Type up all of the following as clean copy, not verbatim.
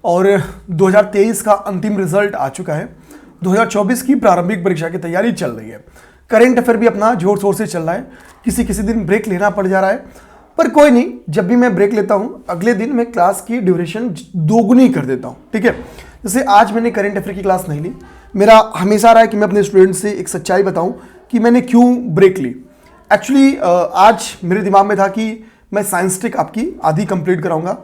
और 2023 का अंतिम रिजल्ट आ चुका है। 2024 की प्रारंभिक परीक्षा की तैयारी चल रही है। करंट अफेयर भी अपना जोर शोर से चल रहा है। किसी किसी दिन ब्रेक लेना पड़ जा रहा है, पर कोई नहीं, जब भी मैं ब्रेक लेता हूं अगले दिन मैं क्लास की ड्यूरेशन दोगुनी कर देता हूं। ठीक है, जैसे आज मैंने करंट अफेयर की क्लास नहीं ली। मेरा हमेशा रहा है कि मैं अपने स्टूडेंट से एक सच्चाई बताऊं कि मैंने क्यों ब्रेक ली। एक्चुअली आज मेरे दिमाग में था कि मैं साइंस टेक आपकी आधी कंप्लीट कराऊंगा,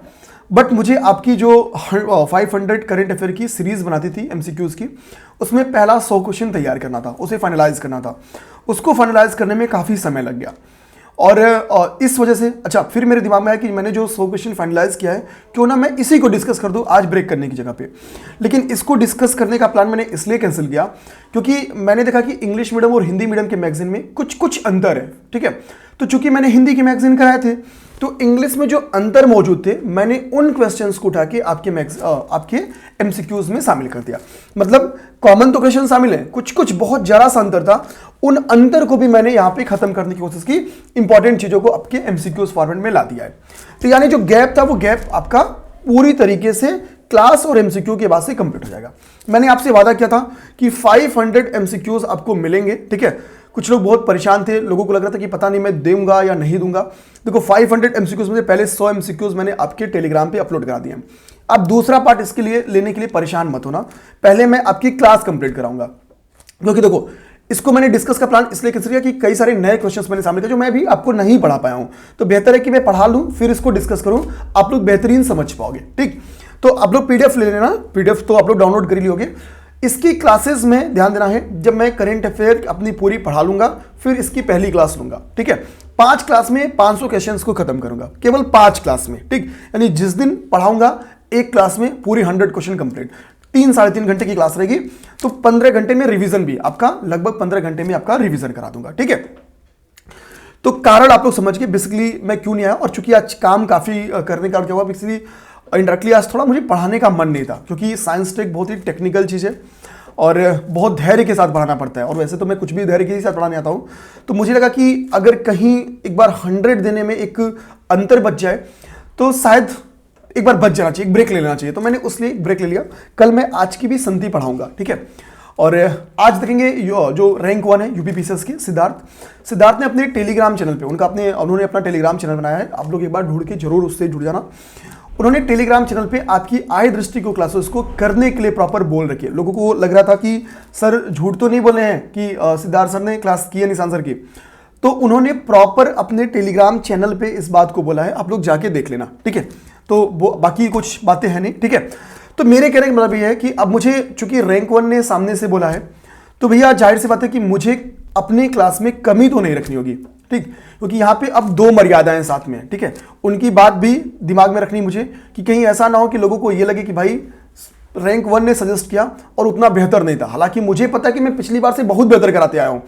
बट मुझे आपकी जो 500 करंट अफेयर की सीरीज बनाती थी एमसीक्यूज की, उसमें पहला 100 क्वेश्चन तैयार करना था, उसे फाइनलाइज करना था। उसको फाइनलाइज करने में काफ़ी समय लग गया और इस वजह से अच्छा फिर मेरे दिमाग में आया कि मैंने जो 100 क्वेश्चन फाइनलाइज किया है क्यों ना मैं इसी को डिस्कस कर दूं आज ब्रेक करने की जगह पे। लेकिन इसको डिस्कस करने का प्लान मैंने इसलिए कैंसिल किया क्योंकि मैंने देखा कि इंग्लिश मीडियम और हिंदी मीडियम के मैगजीन में कुछ कुछ अंतर है। ठीक है, तो चूंकि मैंने हिंदी के मैगजीन कराए थे तो इंग्लिश में जो अंतर मौजूद थे मैंने उन क्वेश्चंस को उठा के आपके एमसीक्यूज में शामिल कर दिया। मतलब कॉमन तो क्वेश्चन शामिल है, कुछ कुछ बहुत जरा सा अंतर था, उन अंतर को भी मैंने यहां पे खत्म करने की कोशिश की, इंपॉर्टेंट चीजों को आपके एमसीक्यूज फॉर्मेट में ला दिया है। तो यानी जो गैप था वो गैप आपका पूरी तरीके से क्लास और एमसीक्यू के बाद से कंप्लीट हो जाएगा। मैंने आपसे वादा किया था कि 500 एमसीक्यूज आपको मिलेंगे। ठीक है, कुछ लोग बहुत परेशान थे, लोगों को लग रहा था कि पता नहीं मैं दूंगा या नहीं दूंगा। देखो 500 एमसीक्यूज में से पहले 100 एमसीक्यूज मैंने आपके टेलीग्राम पे अपलोड करा दिए हैं। अब दूसरा पार्ट इसके लिए लेने के लिए परेशान मत होना, पहले मैं आपकी क्लास कंप्लीट कराऊंगा। क्योंकि देखो इसको मैंने डिस्कस का प्लान इसलिए कैंसिल किया कि कई सारे नए क्वेश्चंस मैंने सामने किए जो मैं भी आपको नहीं पढ़ा पाया हूं, तो बेहतर है कि मैं पढ़ा लूं फिर इसको डिस्कस करूं, आप लोग बेहतरीन समझ पाओगे। ठीक, तो आप लोग पीडीएफ ले लेना, पीडीएफ तो आप लोग डाउनलोड कर लियोगे। इसकी क्लासेस में ध्यान देना है, जब मैं करंट अफेयर अपनी पूरी पढ़ा लूंगा फिर इसकी पहली क्लास लूंगा। ठीक है, 5 क्लास में 500 क्वेश्चंस को खत्म करूंगा, केवल 5 क्लास में। ठीक, यानी जिस दिन पढ़ाऊंगा एक क्लास में पूरी 100 क्वेश्चन कंप्लीट, 3-3.5 घंटे की क्लास रहेगी, तो 15 घंटे में रिवीजन भी आपका, लगभग 15 घंटे में आपका रिवीजन करा दूंगा। ठीक है, तो कारण आप लोग समझ गए बेसिकली मैं क्यों नहीं आया। और चूंकि आज काम काफी करने का क्या हुआ, बेसिकली इंडायरेक्टली आज थोड़ा मुझे पढ़ाने का मन नहीं था, क्योंकि साइंस टेक बहुत ही टेक्निकल चीज़ है और बहुत धैर्य के साथ पढ़ाना पड़ता है, और वैसे तो मैं कुछ भी धैर्य के साथ पढ़ाने आता हूँ। तो मुझे लगा कि अगर कहीं एक बार 100 देने में एक अंतर बच जाए तो शायद एक बार बच जाना चाहिए, एक ब्रेक ले लेना चाहिए। तो मैंने उसलिए ब्रेक ले लिया। कल मैं आज की भी संधि पढ़ाऊंगा। ठीक है, और आज देखेंगे जो रैंक 1 है यूपीपीसीएस के सिद्धार्थ ने अपने टेलीग्राम चैनल पे उन्होंने अपना टेलीग्राम चैनल बनाया है, आप लोग एक बार ढूंढ के जरूर उससे जुड़ जाना। उन्होंने टेलीग्राम चैनल पे आपकी आय दृष्टि को क्लासेस को करने के लिए प्रॉपर बोल रखी है। लोगों को लग रहा था कि सर झूठ तो नहीं बोले हैं कि सिद्धार्थ सर ने क्लास की है निशान सर की, तो उन्होंने प्रॉपर अपने टेलीग्राम चैनल पे इस बात को बोला है, आप लोग जाके देख लेना। ठीक है, तो वो बाकी कुछ बातें हैं नहीं। ठीक है, तो मेरे कहने का मतलब ये है कि अब मुझे चूंकि रैंक 1 ने सामने से बोला है तो भैया जाहिर सी बात है कि मुझे अपने क्लास में कमी तो नहीं रखनी होगी। ठीक, क्योंकि यहाँ पे अब 2 मर्यादाएं साथ में। ठीक है, उनकी बात भी दिमाग में रखनी मुझे कि कहीं ऐसा ना हो कि लोगों को ये लगे कि भाई रैंक 1 ने सजेस्ट किया और उतना बेहतर नहीं था। हालांकि मुझे पता है कि मैं पिछली बार से बहुत बेहतर कराते आया हूं,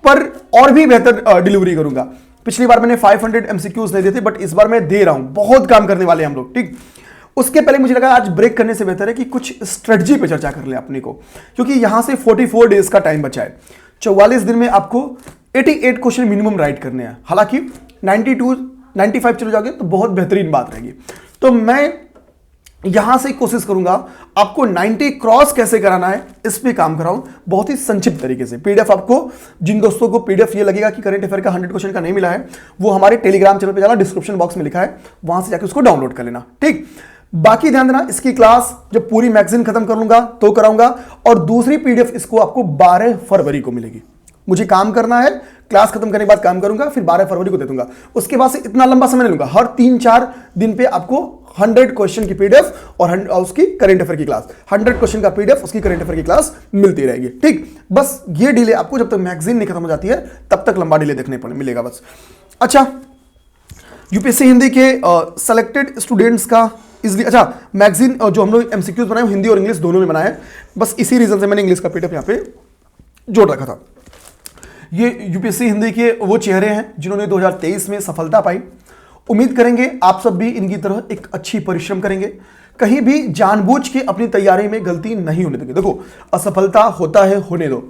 पर और भी बेहतर डिलीवरी करूंगा। पिछली बार मैंने 500 एमसीक्यूज नहीं दिए थे, बट इस बार मैं दे रहा हूं। बहुत काम करने वाले हैं हम लोग। ठीक, उसके पहले मुझे लगा आज ब्रेक करने से बेहतर है कि कुछ स्ट्रेटजी पे चर्चा कर ले अपने को, क्योंकि यहां से 44 डेज का टाइम बचा है। 44 दिन में आपको 88 क्वेश्चन मिनिमम राइट करने हैं। हालांकि 95 चले जाओगे तो बहुत बेहतरीन बात रहेगी। तो मैं यहां से कोशिश करूंगा आपको 90 क्रॉस कैसे कराना है इस पे काम कराऊं बहुत ही संक्षिप्त तरीके से। पीडीएफ आपको, जिन दोस्तों को पीडीएफ ये लगेगा कि करंट अफेयर का 100 क्वेश्चन का नहीं मिला है, वो हमारे टेलीग्राम चैनल पे जाना, डिस्क्रिप्शन बॉक्स में लिखा है, वहां से जाकर उसको डाउनलोड कर लेना। ठीक, बाकी ध्यान देना, इसकी क्लास जब पूरी मैगजीन खत्म कर लूंगा तो कराऊंगा, और दूसरी पीडीएफ इसको आपको 12 फरवरी को मिलेगी। मुझे काम करना है, क्लास खत्म करने के बाद काम करूंगा, फिर 12 फरवरी को दे दूंगा। उसके बाद से इतना लंबा समय नहीं लूंगा, हर 3-4 दिन पे आपको 100 क्वेश्चन की पीडीएफ और उसकी करंट अफेयर की क्लास, 100 क्वेश्चन का पीडीएफ उसकी करंट अफेयर की क्लास मिलती रहेगी। ठीक, बस ये डिले आपको जब तक मैगजीन नहीं खत्म हो जाती है तब तक लंबा डिले देखने को मिलेगा बस। अच्छा, यूपीएससी हिंदी के सेलेक्टेड स्टूडेंट्स का इसलिए, अच्छा मैगजीन जो हम लोग एमसीक्यूज बनाए हिंदी और इंग्लिश दोनों में बनाया है, बस इसी रीजन से मैंने इंग्लिश का पीडीएफ यहाँ पे जोड़ रखा था। ये यूपीएससी हिंदी के वो चेहरे हैं जिन्होंने 2023 में सफलता पाई। उम्मीद करेंगे आप सब भी इनकी तरह एक अच्छी परिश्रम करेंगे, कहीं भी जानबूझ के अपनी तैयारी में गलती नहीं होने देंगे। देखो असफलता होता है, होने दो।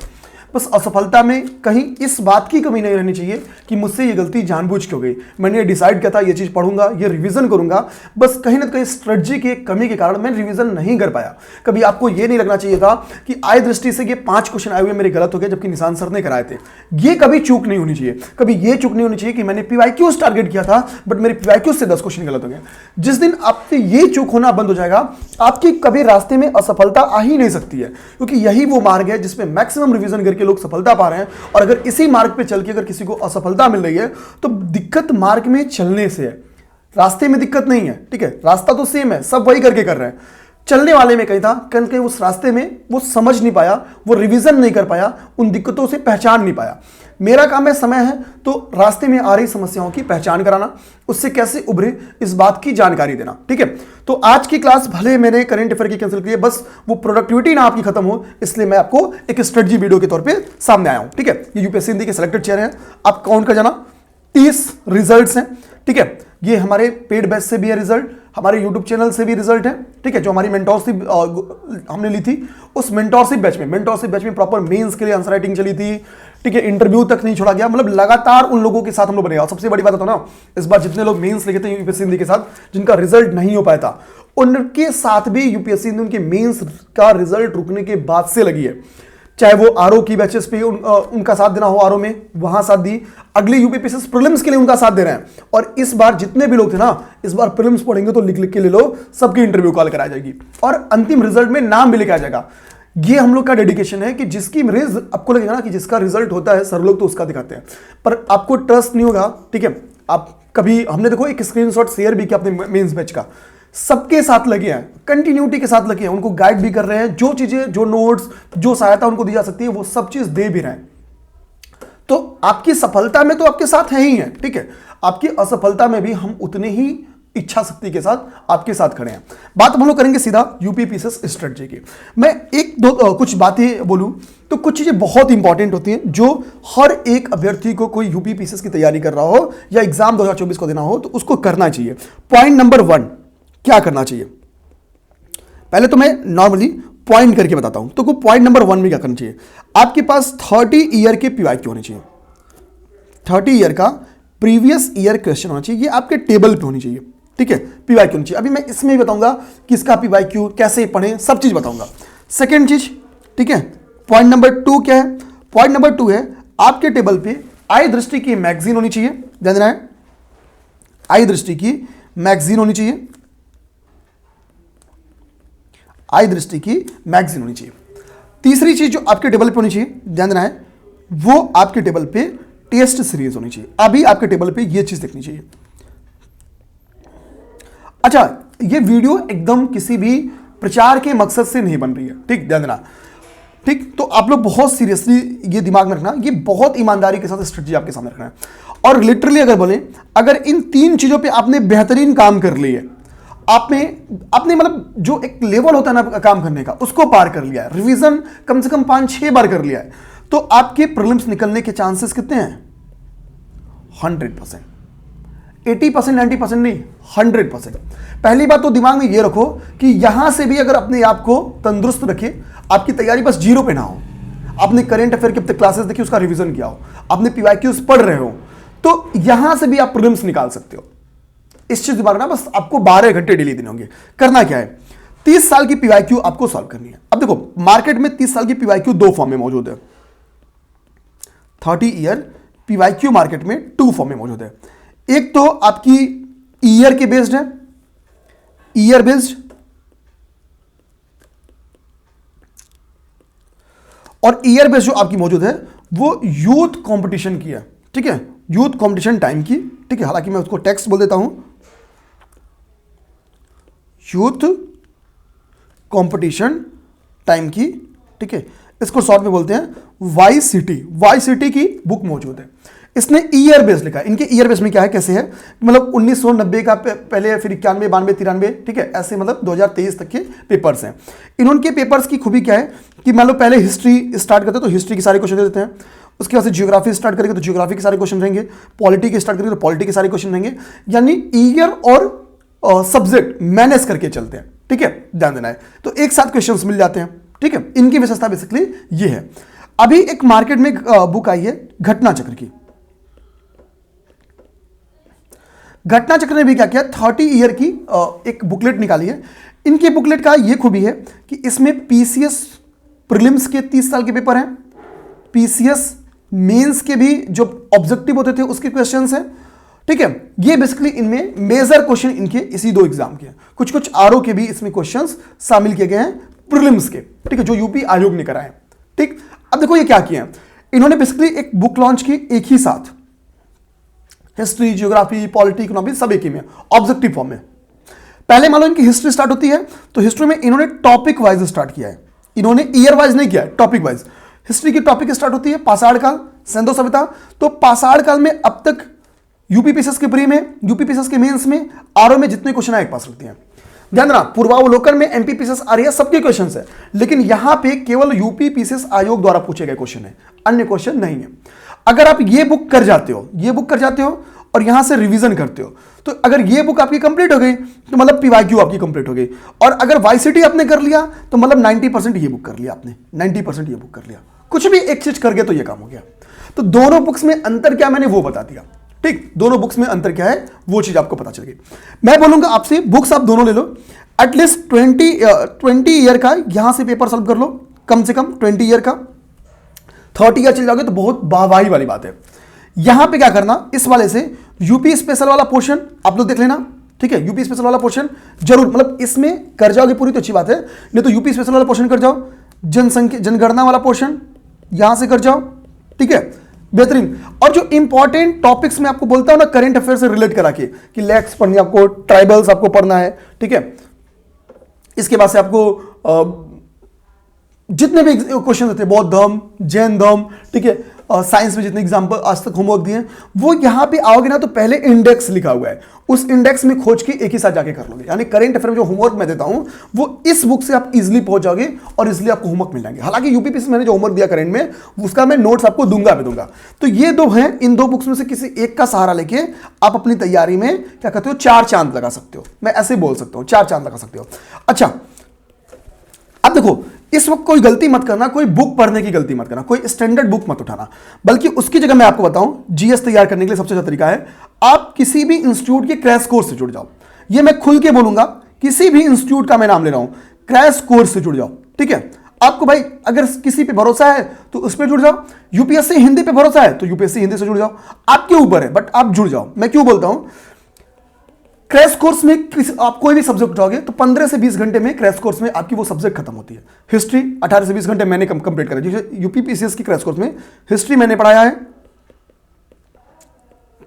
बस असफलता में कहीं इस बात की कमी नहीं रहनी चाहिए कि मुझसे ये गलती जानबूझ के हो गई, मैंने ये डिसाइड किया था ये चीज़ पढ़ूंगा, ये रिवीजन करूंगा, बस कहीं ना कहीं स्ट्रेटजी की कमी के कारण मैं रिवीजन नहीं कर पाया। कभी आपको ये नहीं लगना चाहिए था कि आय दृष्टि से ये 5 क्वेश्चन आए हुए मेरे गलत हो गए जबकि निशान सर ने कराए थे। ये कभी चूक नहीं होनी चाहिए, कभी ये चूक नहीं होनी चाहिए कि मैंने पीवाईक्यूज टारगेट किया था बट मेरे पीवाईक्यूज से 10 क्वेश्चन गलत हो गए। जिस दिन आपसे ये चूक होना बंद हो जाएगा, आपकी कभी रास्ते में असफलता आ ही नहीं सकती है, क्योंकि यही वो मार्ग है जिसमें मैक्सिमम रिवीजन करके लोग सफलता पा रहे हैं। और अगर इसी मार्ग पे चल के अगर किसी को असफलता मिल रही है तो दिक्कत मार्ग में चलने से है, रास्ते में दिक्कत नहीं है। ठीक है, रास्ता तो सेम है, सब वही करके कर रहे हैं, चलने वाले में कहीं था कहीं उस रास्ते में वो समझ नहीं पाया, वो रिवीजन नहीं कर पाया, उन दिक्कतों से पहचान नहीं पाया। मेरा काम है, समय है तो रास्ते में आ रही समस्याओं की पहचान कराना, उससे कैसे उभरे इस बात की जानकारी देना। ठीक है, तो आज की क्लास भले मैंने करंट अफेयर की कैंसिल की है, बस वो प्रोडक्टिविटी ना आपकी खत्म हो इसलिए मैं आपको एक स्ट्रेटजी वीडियो के तौर पे सामने आया हूं। ठीक है, ये यूपीएससी हिंदी के सिलेक्टेड चेहरे हैं, आप काउंट कर जाना, 30 रिजल्ट्स हैं। ठीक है, ये हमारे पेड बैच से भी है रिजल्ट, हमारे यूट्यूब चैनल से भी रिजल्ट है। ठीक है, जो हमारी मेंटोरशिप हमने ली थी उस मेंटोरशिप बैच में प्रॉपर मेंस के लिए आंसर राइटिंग चली थी। ठीक है, इंटरव्यू तक नहीं छोड़ा गया, मतलब लगातार उन लोगों के साथ हम लोग बने। और सबसे बड़ी बात होता ना, इस बार जितने लोग मेंस लिखे थे यूपीएससी हिंदी के साथ जिनका रिजल्ट नहीं हो पाया था, उनके साथ भी यूपीएससी हिंदी उनके मेंस का रिजल्ट रुकने के बाद से लगी है। चाहे वो आरओ की बैचेस पे उनका साथ देना हो, आरओ में वहां साथ दी, अगले यूपीपीएससी प्रीलिम्स के लिए उनका साथ दे रहे हैं। और इस बार जितने भी लोग थे ना, इस बार प्रीलिम्स पढ़ेंगे तो लिख लिख के ले लो, सबकी इंटरव्यू कॉल कराई जाएगी और अंतिम रिजल्ट में नाम भी लिखा जाएगा। ये हम लोग का डेडिकेशन है कि जिसकी आपको लगेगा ना कि जिसका रिजल्ट होता है सर लोग तो उसका दिखाते हैं, पर आपको ट्रस्ट नहीं होगा। ठीक है, आप कभी हमने देखो एक स्क्रीनशॉट शेयर भी किया अपने मेंस बैच का, सबके साथ लगे हैं, कंटिन्यूटी के साथ लगे हैं, उनको गाइड भी कर रहे हैं, जो चीजें जो नोट्स जो सहायता उनको दी जा सकती है वो सब चीज दे भी रहे हैं। तो आपकी सफलता में तो आपके साथ है ही है। ठीक है, आपकी असफलता में भी हम उतने ही इच्छा शक्ति के साथ आपके साथ खड़े हैं। बात हम लोग करेंगे सीधा यूपीपीएससी स्ट्रेटजी की। मैं एक दो कुछ बातें बोलूं तो कुछ चीजें बहुत इंपॉर्टेंट होती हैं जो हर एक अभ्यर्थी को, कोई यूपीपीएससी की तैयारी कर रहा हो या एग्जाम 2024 को देना हो तो उसको करना चाहिए। पॉइंट नंबर 1 क्या करना चाहिए, पहले तो मैं नॉर्मली पॉइंट करके बताता हूं। तो पॉइंट नंबर 1 में क्या करना चाहिए, आपके पास 30 ईयर के पीवाईक्यू होने चाहिए। 30 ईयर का प्रीवियस ईयर क्वेश्चन होना चाहिए, ये आपके टेबल पे होनी चाहिए। ठीक है, पीवाईक्यू होनी चाहिए। अभी मैं इसमें भी बताऊंगा कि इसका पीवाईक्यू कैसे पढ़ें, सब चीज बताऊंगा। सेकेंड चीज, ठीक है, पॉइंट नंबर 2 क्या है, पॉइंट नंबर 2 है आपके टेबल पे आय दृष्टि की मैगजीन होनी चाहिए। ध्यान देना है, आय दृष्टि की मैगजीन होनी चाहिए, आय दृष्टि की मैगजीन होनी चाहिए। तीसरी चीज जो आपके टेबल पे होनी चाहिए, ध्यान देना है, वो आपके टेबल पे टेस्ट सीरीज होनी चाहिए। अभी आपके टेबल पे ये चीज देखनी चाहिए। अच्छा, ये वीडियो एकदम किसी भी प्रचार के मकसद से नहीं बन रही है। ठीक, ध्यान देना। ठीक, तो आप लोग बहुत सीरियसली ये दिमाग में रखना, ये बहुत ईमानदारी के साथ स्ट्रेटजी आपके सामने रखना है। और लिटरली अगर बोले, अगर इन 3 चीजों पे आपने बेहतरीन काम कर लिए, आपने मतलब जो एक लेवल होता है ना काम करने का, उसको पार कर लिया है, रिवीजन कम से कम 5-6 बार कर लिया है, तो आपके प्रीलिम्स निकलने के चांसेस कितने हैं? 100%, 80%, 90% नहीं, 100%। पहली बात तो दिमाग में ये रखो कि यहां से भी अगर अपने आप को तंदुरुस्त रखे, आपकी तैयारी बस 0 पे ना हो, आपने करंट अफेयर की अब तक क्लासेस देखी, उसका रिवीजन किया हो, आपने पीवाईक्यूज पढ़ रहे हो, तो यहां से भी आप प्रीलिम्स निकाल सकते हो। इस चीज दिमाग ना, बस आपको 12 घंटे डेली देने होंगे। करना क्या है, 30 साल की पीवाईक्यू आपको सॉल्व करनी है। अब देखो, मार्केट में 30 साल की पीवाईक्यू 2 फॉर्म में मौजूद है। 30 ईयर पीवाईक्यू मार्केट में 2 फॉर्म में मौजूद है। एक तो आपकी ईयर के बेस्ड है, ईयर बेस्ड, और ईयर बेस्ड जो आपकी मौजूद है वो यूथ कंपटीशन की है। ठीक है, यूथ कंपटीशन टाइम की। ठीक है, हालांकि मैं उसको टेक्स्ट बोल देता हूं, यूथ कंपटीशन टाइम की। ठीक है, इसको शॉर्ट में बोलते हैं वाई सिटी की बुक मौजूद है। इसने ईयर बेस लिखा है। इनके ईयर बेस में क्या है, कैसे है, मतलब 1990 का पहले, फिर 91, 92, 93, ठीक है, ऐसे मतलब 2023 तक के पेपर्स हैं। इनके पेपर्स की खूबी क्या है कि मान लो पहले हिस्ट्री स्टार्ट करते हैं तो हिस्ट्री के सारे क्वेश्चन दे देते हैं, उसके बाद से जियोग्राफी स्टार्ट करेंगे तो जियोग्राफी के सारे क्वेश्चन रहेंगे, पॉलिटी के स्टार्ट करेंगे तो पॉलिटी के सारे क्वेश्चन रहेंगे, यानी ईयर और सब्जेक्ट मैनेज करके चलते हैं। ठीक है, ध्यान देना है, तो एक साथ क्वेश्चंस मिल जाते हैं। ठीक है, इनकी विशेषता बेसिकली ये है। अभी एक मार्केट में बुक आई है घटना चक्र की। घटना चक्र ने भी क्या किया, 30 ईयर की एक बुकलेट निकाली है। इनकी बुकलेट का ये खूबी है कि इसमें पीसीएस प्रीलिम्स के 30 साल के पेपर हैं, पीसीएस मेंस के भी जो ऑब्जेक्टिव होते थे उसके क्वेश्चंस हैं, ठीक है। ये बेसिकली इनमें मेजर क्वेश्चन इनके इसी 2 एग्जाम के हैं। कुछ कुछ आरओ के भी इसमें क्वेश्चंस शामिल किए गए हैं प्रीलिम्स के, ठीक है, जो यूपी आयोग ने कराए, ठीक। अब देखो ये क्या किया है, इन्होंने बेसिकली एक बुक लॉन्च की एक ही साथ, हिस्ट्री, ज्योग्राफी, पॉलिटी, इकोनॉमी सब एक ही में ऑब्जेक्टिव फॉर्म में। पहले मान लो इनकी हिस्ट्री स्टार्ट होती है तो हिस्ट्री में इन्होंने टॉपिक वाइज स्टार्ट किया है, इन्होंने ईयर वाइज नहीं किया है, टॉपिक वाइज। हिस्ट्री की टॉपिक स्टार्ट होती है पाषाण काल, सिंधु सभ्यता। तो पाषाण काल में अब तक यूपी पीसीएस के प्री में, यूपी पीसीएस के मेंस में, आरओ में जितने क्वेश्चन आए एक पास रखते हैं। ध्यान रखना, पूर्वावलोकन में एमपी पीसीएस आरएएस सबके क्वेश्चन है, लेकिन यहां पे केवल यूपी पीसीएस आयोग द्वारा पूछे गए क्वेश्चन है, अन्य क्वेश्चन नहीं है। अगर आप ये बुक कर जाते हो, ये बुक कर जाते हो और यहां से रिवीजन करते हो, तो अगर ये बुक आपकी कंप्लीट हो गई तो मतलब पीवाईक्यू आपकी कंप्लीट हो गई। और अगर वाईसीटी आपने कर लिया तो मतलब 90% ये बुक कर लिया आपने, 90% ये बुक कर लिया। कुछ भी एक चीज कर गए तो ये काम हो गया। तो दोनों बुक्स में अंतर क्या मैंने वो बता दिया, ठीक। दोनों बुक्स में अंतर क्या है वो चीज आपको पता चल गई। मैं बोलूंगा आपसे बुक्स आप दोनों ले लो, एटलीस्ट 20 ईयर का यहां से पेपर सॉल्व कर लो, कम से कम 20 ईयर का। 30 ईयर चल जाओगे तो बहुत वाहवाही वाली बात है। यहां पे क्या करना, इस वाले से यूपी स्पेशल वाला पोर्शन आप लोग देख लेना, ठीक है। यूपी स्पेशल वाला पोर्शन जरूर, मतलब इसमें कर जाओगे पूरी तो अच्छी बात है, नहीं तो यूपी स्पेशल वाला पोर्शन कर जाओ। जनसंख्या जनगणना वाला पोर्शन यहां से कर जाओ, ठीक है, बेहतरीन। और जो इंपॉर्टेंट टॉपिक्स में आपको बोलता हूं ना करंट अफेयर से रिलेट करा के, कि लैक्स पढ़नी आपको, ट्राइबल्स आपको पढ़ना है, ठीक है। इसके बाद से आपको जितने भी क्वेश्चन होते हैं, बौद्ध धर्म, जैन धर्म, ठीक है, साइंस में जितने एग्जाम्पल आज तक होमवर्क दिए वो यहां पे आओगे ना तो पहले इंडेक्स लिखा हुआ है, उस इंडेक्स में खोज के एक ही साथ जाके कर लोगे। यानी करंट अफेयर में जो होमवर्क मैं देता हूं वो इस बुक से आप इजीली पहुंच जाओगे और इजीली आपको होमवर्क मिल जाएंगे। हालांकि यूपी से मैंने जो होमवर्क दिया करंट में उसका मैं नोट्स आपको दूंगा। तो ये 2 हैं, इन 2 बुक्स में से किसी एक का सहारा लेके आप अपनी तैयारी में क्या कहते हो 4 चांद लगा सकते हो, मैं ऐसे बोल सकता हूं 4 चांद लगा सकते हो। अच्छा, अब देखो इस वक्त कोई गलती मत करना, कोई बुक पढ़ने की गलती मत करना, कोई स्टैंडर्ड बुक मत उठाना, बल्कि उसकी जगह मैं आपको बताऊं जीएस तैयार करने के लिए सबसे अच्छा तरीका है आप किसी भी इंस्टीट्यूट के क्रैश कोर्स से जुड़ जाओ। ये मैं खुल के बोलूंगा, किसी भी इंस्टीट्यूट का मैं नाम ले रहा हूं, क्रैश कोर्स से जुड़ जाओ, ठीक है। आपको भाई अगर किसी पे भरोसा है तो उस पर जुड़ जाओ, यूपीएससी हिंदी पे भरोसा है तो यूपीएससी हिंदी से जुड़ जाओ, आपके ऊपर है, बट आप जुड़ जाओ। मैं क्यों बोलता हूं, क्रैश कोर्स में आप कोई भी सब्जेक्ट उठाओगे तो 15 से 20 घंटे में क्रैश कोर्स में आपकी वो सब्जेक्ट खत्म होती है। हिस्ट्री 18 से 20 घंटे मैंने कंप्लीट करा, जैसे यूपी पीसीएस की क्रैश कोर्स में हिस्ट्री मैंने पढ़ाया है,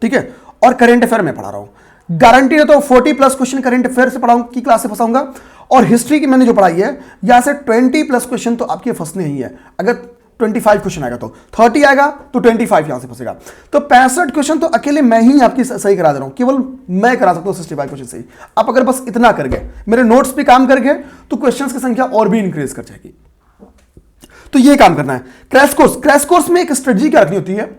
ठीक है, और करंट अफेयर में पढ़ा रहा हूं। गारंटी है तो 40+ क्वेश्चन करंट अफेयर से पढ़ाऊंगा की क्लास से फंसाऊंगा, और हिस्ट्री की मैंने जो पढ़ाई है यहां से 20+ क्वेश्चन तो आपके फंसने ही है। अगर 25 क्वेश्चन आएगा तो 30 आएगा तो 25 यहां से फंसेगा, तो 65 क्वेश्चन तो अकेले मैं ही आपकी सही करा दे रहा हूं, केवल मैं करा सकता हूं 65 क्वेश्चन सही। आप अगर बस इतना कर गए, मेरे नोट्स पे काम कर गए, तो क्वेश्चंस की संख्या और भी इंक्रीज कर जाएगी। तो ये काम करना है। क्रैश कोर्स में एक स्ट्रेटजी क्या रखनी होती है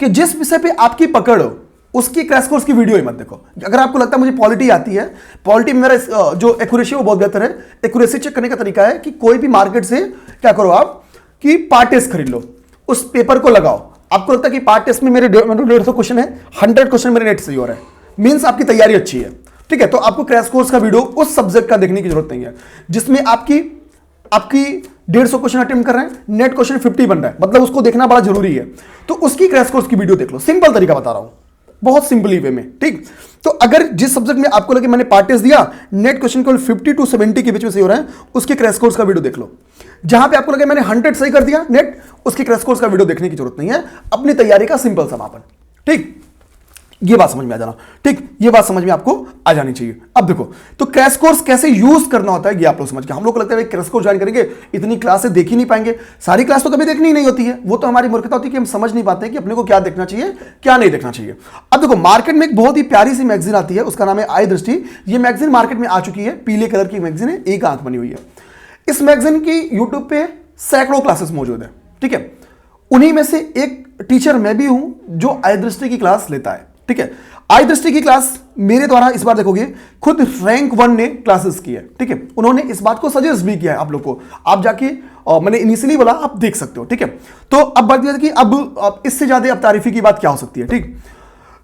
कि जिस विषय पे आपकी पकड़ हो उसकी क्रैश कोर्स की वीडियो ही मत देखो। अगर आपको लगता है मुझे पॉलिटी आती है, पॉलिटी में मेरा जो एक्यूरेसी है वो बहुत बेहतर है, एक्यूरेसी चेक करने का तरीका है कि कोई भी मार्केट से क्या करो आप कि पार्ट टेस्ट खरीद लो, उस पेपर को लगाओ। आपको लगता है कि पार्ट टेस्ट में मेरे 150 क्वेश्चन है, 100 क्वेश्चन मेरे नेट से ही हो रहा है, मींस आपकी तैयारी अच्छी है, ठीक है। तो आपको क्रैश कोर्स का वीडियो उस सब्जेक्ट का देखने की जरूरत नहीं है जिसमें आपकी 150 क्वेश्चन अटेम्प्ट कर रहे हैं, नेट क्वेश्चन 50 बन रहा है, मतलब उसको देखना बड़ा जरूरी है। तो उसकी क्रैश कोर्स की वीडियो देख लो, सिंपल तरीका बता रहा हूं, बहुत सिंपली वे में, ठीक। तो अगर जिस सब्जेक्ट में आपको लगे मैंने पार्ट टेस्ट दिया, नेट क्वेश्चन केवल 50 to 70 के बीच में सही हो रहा है, उसके क्रैश कोर्स का वीडियो देख लो। जहां पे आपको लगे मैंने 100 सही कर दिया नेट, उसके क्रैश कोर्स का वीडियो देखने की जरूरत नहीं है, अपनी तैयारी का सिंपल समापन, ठीक। ये बात समझ में आ जाना, ठीक, ये बात समझ में आपको आ जानी चाहिए। अब देखो तो क्रैश कोर्स कैसे यूज करना होता है ये आप लोग समझ के, हम लोग को लगता है क्रैश कोर्स ज्वाइन करेंगे इतनी क्लासेस देख ही नहीं पाएंगे, सारी क्लास तो कभी देखनी ही नहीं होती है, वो तो हमारी मूर्खता होती है कि हम समझ नहीं पाते कि अपने को क्या देखना चाहिए क्या नहीं देखना चाहिए। अब देखो मार्केट में एक बहुत ही प्यारी सी मैगजीन आती है, उसका नाम है आई दृष्टि। ये मैगजीन मार्केट में आ चुकी है, पीले कलर की मैगजीन है, एक आंख बनी हुई है। इस मैगजीन की यूट्यूब पे सैकड़ों क्लासेस मौजूद है, ठीक है। उन्हीं में से एक टीचर मैं भी हूं जो आई दृष्टि की क्लास लेता है, ठीक है। आई दृष्टि की क्लास मेरे द्वारा इस बार देखोगे खुद रैंक 1 ने क्लासेस की है, ठीक है, उन्होंने इस बात को सजेस्ट भी किया है आप लोग को, आप जाके मैंने इनिशियली बोला आप देख सकते हो, ठीक है। तो अब बात यह है कि अब इससे ज्यादा अब तारीफी की बात क्या हो सकती है, ठीक।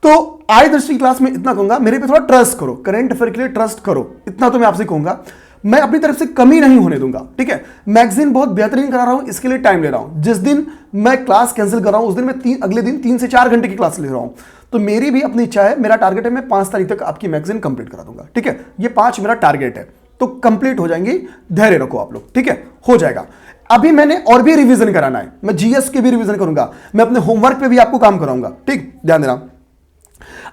तो आज दृष्टि क्लास में इतना कहूंगा, मेरे पे थोड़ा ट्रस्ट करो, करंट अफेयर के लिए ट्रस्ट करो, इतना तो मैं आपसे कहूंगा। मैं अपनी तरफ से कमी नहीं होने दूंगा, ठीक है। मैगजीन बहुत बेहतरीन करा रहा हूं, इसके लिए टाइम ले रहा हूं। जिस दिन मैं क्लास कैंसिल कर रहा हूं उस दिन मैं अगले दिन 3 से 4 घंटे की क्लास ले रहा हूं। तो मेरी भी अपनी इच्छा है, मेरा टारगेट है मैं 5 तारीख तक आपकी मैगजीन कंप्लीट करा दूंगा, ठीक है। ये 5 मेरा टारगेट है, तो कंप्लीट हो जाएंगी, धैर्य रखो आप लोग, ठीक है, हो जाएगा। अभी मैंने और भी रिवीजन कराना है, मैं जीएस के भी रिवीजन करूंगा, मैं अपने होमवर्क पे भी आपको काम कराऊंगा, ठीक, ध्यान देना।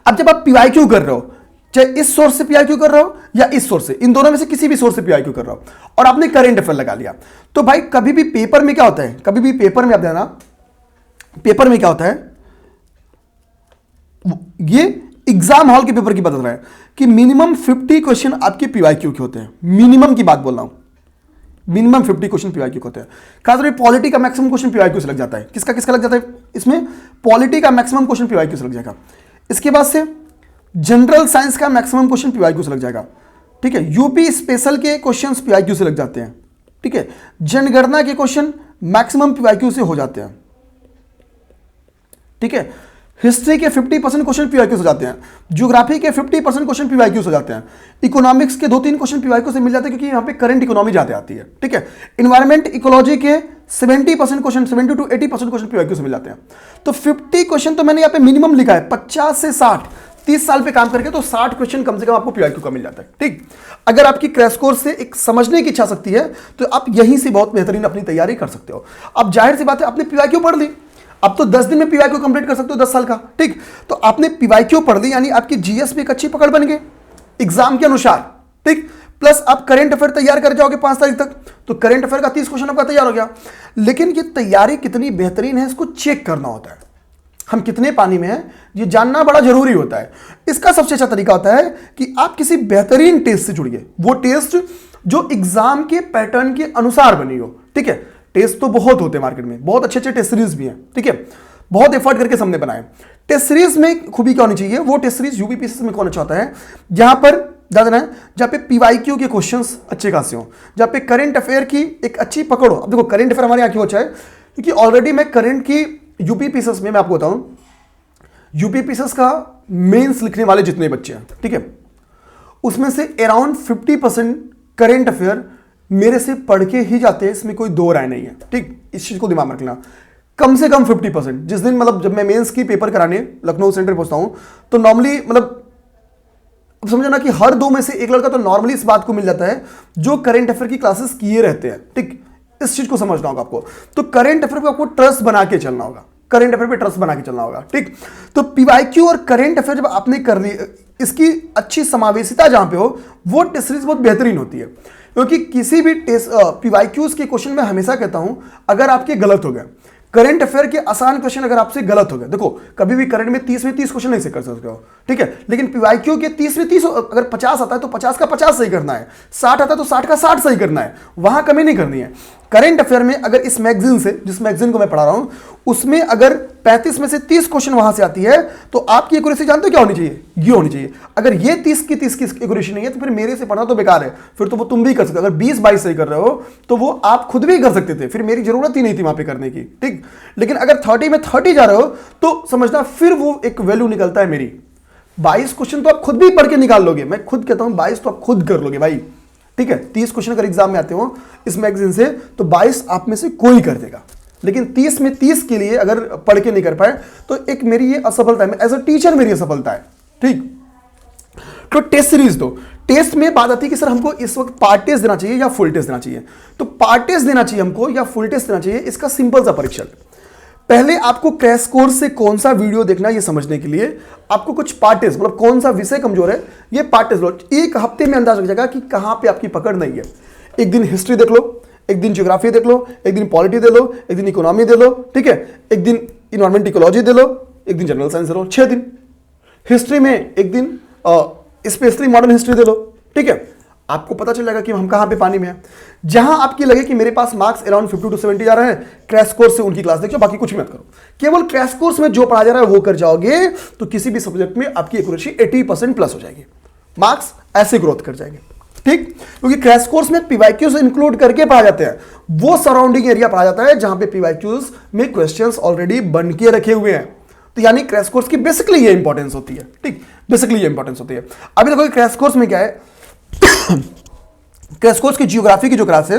अब जब आप पीवाईक्यू कर रहे हो, चाहे इस सोर्स से पीआईक्यू कर रहे हो या इस सोर्स से, इन दोनों में से किसी भी सोर्स से पीआईक्यू कर रहे हो, और आपने करंट अफेयर लगा लिया, तो भाई कभी भी पेपर में क्या होता है, कभी भी पेपर में आप देना, पेपर में क्या होता है, ये एग्जाम हॉल के पेपर की बात कर रहा है कि मिनिमम 50 क्वेश्चन आपके पीवाईक्यू के होते हैं, मिनिमम की बात बोल रहा हूं, मिनिमम 50 क्वेश्चन पीवाईक्यू होते हैं। खासतौर पे पॉलिटी का मैक्सिमम क्वेश्चन पीवाईक्यू से लग जाता है। किसका किसका लग जाता है इसमें, पॉलिटी का मैक्सिमम क्वेश्चन पीवाईक्यू से लग जाएगा। इसके बाद से जनरल साइंस का मैक्सिमम क्वेश्चन पीवाईक्यू से लग जाएगा, ठीक है। यूपी स्पेशल के क्वेश्चंस पीवाईक्यू से लग जाते हैं, ठीक है। जनगणना के क्वेश्चन मैक्सिमम पीवाईक्यू से हो जाते हैं, ठीक है। हिस्ट्री के 50% क्वेश्चन पीवाईक्यू से जाते हैं, ज्योग्राफी के 50% क्वेश्चन पीवाईक्यू से जाते हैं, इकोनॉमिक्स के 2-3 क्वेश्चन पीवाईक्यू से मिल जाते हैं क्योंकि यहां पे करंट इकोनॉमी ज्यादा आती है, ठीक है। इन्वायरमेंट इकोलॉजी के 70% क्वेश्चन, 70 to 80% क्वेश्चन पीवाईक्यू से मिल जाते हैं। तो 50 क्वेश्चन तो मैंने यहां पे मिनिमम लिखा है, 50 से 60, 30 साल पे काम करके तो 60 क्वेश्चन कम से कम आपको पीवाईक्यू का मिल जाता है, ठीक। अगर आपकी क्रैश कोर्स से एक समझने की इच्छा शक्ति है तो आप यहीं से बहुत बेहतरीन अपनी तैयारी कर सकते हो। अब जाहिर सी बात है आपने पीवाईक्यू पढ़ ली, अब तो 10 दिन में पीवाईक्यू कंप्लीट कर सकते हो 10 साल का, ठीक। तो आपने पीवाईक्यू पढ़ ली यानी आपकी जीएस में एक अच्छी पकड़ बन गई एग्जाम के अनुसार, ठीक। प्लस आप करंट अफेयर तैयार कर जाओगे 5 तारीख तक, तो करंट अफेयर का 30 क्वेश्चन आपका तैयार हो गया। लेकिन ये तैयारी कितनी बेहतरीन है इसको चेक करना होता है, हम कितने पानी में हैं ये जानना बड़ा जरूरी होता है। इसका सबसे अच्छा तरीका होता है कि आप किसी बेहतरीन टेस्ट से जुड़िए, वो टेस्ट जो एग्जाम के पैटर्न के अनुसार बनी हो, ठीक है। टेस्ट तो बहुत होते हैं मार्केट में, बहुत अच्छे अच्छे टेस्ट सीरीज भी हैं, ठीक है, बहुत एफर्ट करके हमने बनाए। टेस्ट सीरीज में खूबी क्या होनी चाहिए, वो टेस्ट सीरीज यूपीपीएससी में कौन अच्छा होता है, जहां पर ज्यादा है, जहां पे पीवाईक्यू के क्वेश्चंस अच्छे खासे हो, जहां पे करंट अफेयर की एक अच्छी पकड़ हो। अब देखो करंट अफेयर हमारे यहाँ क्यों अच्छा है, क्योंकि ऑलरेडी मैं करंट की यूपीपीएससी में मैं आपको बताऊं, यूपीपीएससी का मेंस लिखने वाले जितने बच्चे हैं, ठीक है, उसमें से अराउंड 50% करंट अफेयर मेरे से पढ़ के ही जाते हैं, इसमें कोई दो राय नहीं है, ठीक। इस चीज को दिमाग में रखना, कम से कम 50%। जिस दिन मतलब जब मैं मेंस की पेपर कराने लखनऊ सेंटर पहुंचता हूं तो नॉर्मली मतलब अब समझो ना कि हर 2 में से एक लड़का तो नॉर्मली इस बात को मिल जाता है जो करंट अफेयर की क्लासेस किए रहते हैं, ठीक। इस चीज को समझना होगा आपको। तो करंट अफेयर पे आपको ट्रस्ट बना के चलना होगा, करंट अफेयर पे ट्रस्ट बना के चलना होगा, ठीक। तो पीवाईक्यू और करंट अफेयर जब आपने कर ली, इसकी अच्छी समावेशिता जहां पे हो, वो टेस्ट सीरीज बहुत बेहतरीन होती है। क्योंकि किसी भी टेस्ट पीवाईक्यूज के क्वेश्चन में हमेशा कहता हूं अगर आपके गलत हो गए, करंट अफेयर के आसान क्वेश्चन अगर आपसे गलत हो गए, देखो कभी भी करंट में 30 क्वेश्चन नहीं से कर सकते हो, ठीक है। लेकिन पीवाईक्यू के 30 में 30 अगर 50 आता है तो 50 का 50 सही करना है, 60 आता है तो 60 का 60 सही करना है, वहां कमी नहीं करनी है। करंट अफेयर में अगर इस मैगजीन से, जिस मैगजीन को मैं पढ़ा रहा हूं, उसमें अगर 35 में से 30 क्वेश्चन वहां से आती है तो आपकी एक्यूरेसी जानते हो क्या होनी चाहिए, ये होनी चाहिए। अगर ये 30 की एक्यूरेसी नहीं है तो फिर मेरे से पढ़ना तो बेकार है, फिर तो वो तुम भी कर सकते हो। अगर 20-22 सही कर रहे हो तो वो आप खुद भी कर सकते थे, फिर मेरी जरूरत ही नहीं थी वहां पे करने की, ठीक। लेकिन अगर 30 में 30 जा रहे हो तो समझना फिर वो एक वैल्यू निकलता है मेरी। 22 क्वेश्चन तो आप खुद भी पढ़ के निकाल लोगे, मैं खुद कहता हूं 22 तो आप खुद कर लोगे भाई, ठीक है। 30 क्वेश्चन अगर एग्जाम में आते हो इस मैगजीन से तो 22 आप में से कोई कर देगा। लेकिन 30 में 30 के लिए अगर पढ़ के नहीं कर पाए तो एक मेरी ये असफलता है, एज अ टीचर मेरी असफलता है, ठीक। तो टेस्ट सीरीज दो, टेस्ट में बात आती है कि सर हमको इस वक्त पार्ट टेस्ट देना चाहिए या फुल टेस्ट देना चाहिए। तो पार्ट टेस्ट देना चाहिए हमको या फुल टेस्ट देना चाहिए, इसका सिंपल सा परीक्षण। पहले आपको क्रैश कोर्स से कौन सा वीडियो देखना है ये समझने के लिए आपको कुछ पार्ट टेस्ट, मतलब कौन सा विषय कमजोर है ये पार्ट टेस्ट लो। एक हफ्ते में अंदाज लग जाएगा कि कहां पे आपकी पकड़ नहीं है। एक दिन हिस्ट्री देख लो, एक दिन ज्योग्राफी देख लो, एक दिन पॉलिटी दे लो, एक दिन इकोनॉमी दे लो, ठीक है, एक दिन इन्वायरमेंट इकोलॉजी दे लो, एक दिन जनरल साइंस दे लो, 6 दिन। हिस्ट्री में एक दिन स्पेशली मॉडर्न हिस्ट्री दे लो, ठीक है। आपको पता चल जाएगा कि हम कहां पे पानी में हैं। जहां आपकी लगे कि मेरे पास मार्क्स अराउंड 50 to 70 जा रहे हैं, क्रैश कोर्स से उनकी क्लास देखो, बाकी कुछ मत करो, केवल क्रैश कोर्स में जो पढ़ा जा रहा है वो कर जाओगे, तो किसी भी सब्जेक्ट में आपकी एक्यूरेसी 80% प्लस हो जाएगी, मार्क्स ऐसे ग्रोथ कर जाएंगे। ठीक, क्योंकि क्रैश कोर्स में पीवाईक्यूज इंक्लूड करके पढ़ा जाते हैं, वो सराउंडिंग एरिया पढ़ा जाता है जहां पे पीवाईक्यूज में क्वेश्चंस ऑलरेडी बन के रखे हुए हैं। तो यानी क्रैश कोर्स की बेसिकली ये इंपॉर्टेंस होती है। ठीक, बेसिकली ये इंपॉर्टेंस होती है। अभी देखो क्रैश कोर्स में क्या है, क्रैश कोर्स की जियोग्राफी की जो क्लास है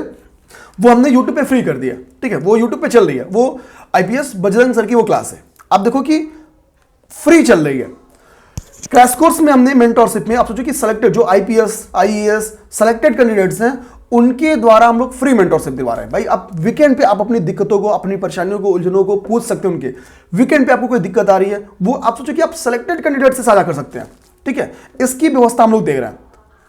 वो हमने यूट्यूब पे फ्री कर दिया। ठीक है, वो यूट्यूब पे चल रही है, वो आईपीएस बजरंग सर की वो क्लास है, आप देखो कि फ्री चल रही है। क्रैश कोर्स में हमने मेंटोरशिप में आप सोचो कि सिलेक्टेड जो आईपीएस आईएएस सेलेक्टेड कैंडिडेट्स हैं उनके द्वारा हम लोग फ्री मेंटोरशिप दिवा रहे हैं। भाई आप वीकेंड पे आप अपनी दिक्कतों को, अपनी परेशानियों को, उलझनों को पूछ सकते हैं उनके। वीकेंड पे आपको कोई दिक्कत आ रही है वो आप सोचो कि आप सेलेक्टेड कैंडिडेट से साझा कर सकते हैं। ठीक है, इसकी व्यवस्था हम लोग देख रहे हैं।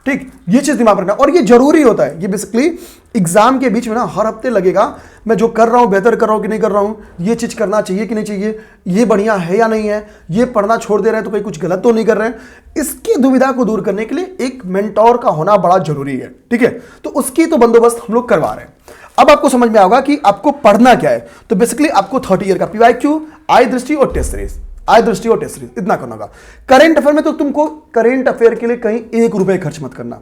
ठीक, ये चीज दिमाग में रखना, और ये जरूरी होता है। ये बेसिकली एग्जाम के बीच में ना हर हफ्ते लगेगा, मैं जो कर रहा हूं बेहतर कर रहा हूं कि नहीं कर रहा हूं, ये चीज करना चाहिए कि नहीं चाहिए, ये बढ़िया है या नहीं है, ये पढ़ना छोड़ दे रहे हैं तो कहीं कुछ गलत तो नहीं कर रहे हैं। इसकी दुविधा को दूर करने के लिए एक मेंटोर का होना बड़ा जरूरी है। ठीक है, तो उसकी तो बंदोबस्त हम लोग करवा रहे हैं। अब आपको समझ में आएगा कि आपको पढ़ना क्या है। तो बेसिकली आपको 30 ईयर का पीवाईक्यू, आई दृष्टि और टेस्ट सीरीज, आय दृष्टि और टेस्ट सीरीज इतना करना होगा। करंट अफेयर में तो तुमको करंट अफेयर के लिए कहीं 1 रुपए खर्च मत करना।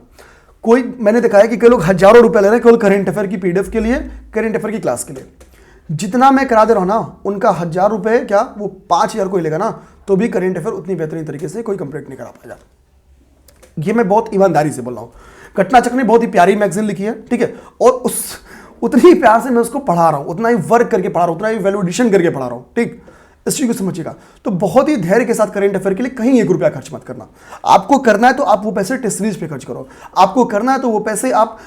कोई मैंने देखा है कि कई लोग हजारों रुपए ले रहे हैं केवल करंट अफेयर की पीडीएफ के लिए, करंट अफेयर की क्लास के लिए। जितना मैं करा दे रहा हूं ना, उनका 1000 रुपए क्या वो 5000 कोई लेगा ना, तो भी करंट अफेयर उतनी बेहतरीन तरीके से कोई कंप्लीट नहीं करा पाएगा। ये मैं बहुत ईमानदारी से बोल रहा हूं। घटना चक्र ने बहुत ही प्यारी मैगजीन लिखी है। ठीक है, और उतनी ही प्यार से मैं उसको पढ़ा रहा हूं, उतना ही वर्क करके पढ़ा रहा हूं, उतना ही वैल्यूएडिशन करके पढ़ा रहा हूं। ठीक, इस चीज को समझिएगा। तो बहुत ही धैर्य के साथ करंट अफेयर के लिए कहीं 1 रुपया खर्च मत करना। आपको करना है तो आप वो पैसे टेस्ट सीरीज पे खर्च करो, आपको करना है तो वो पैसे आप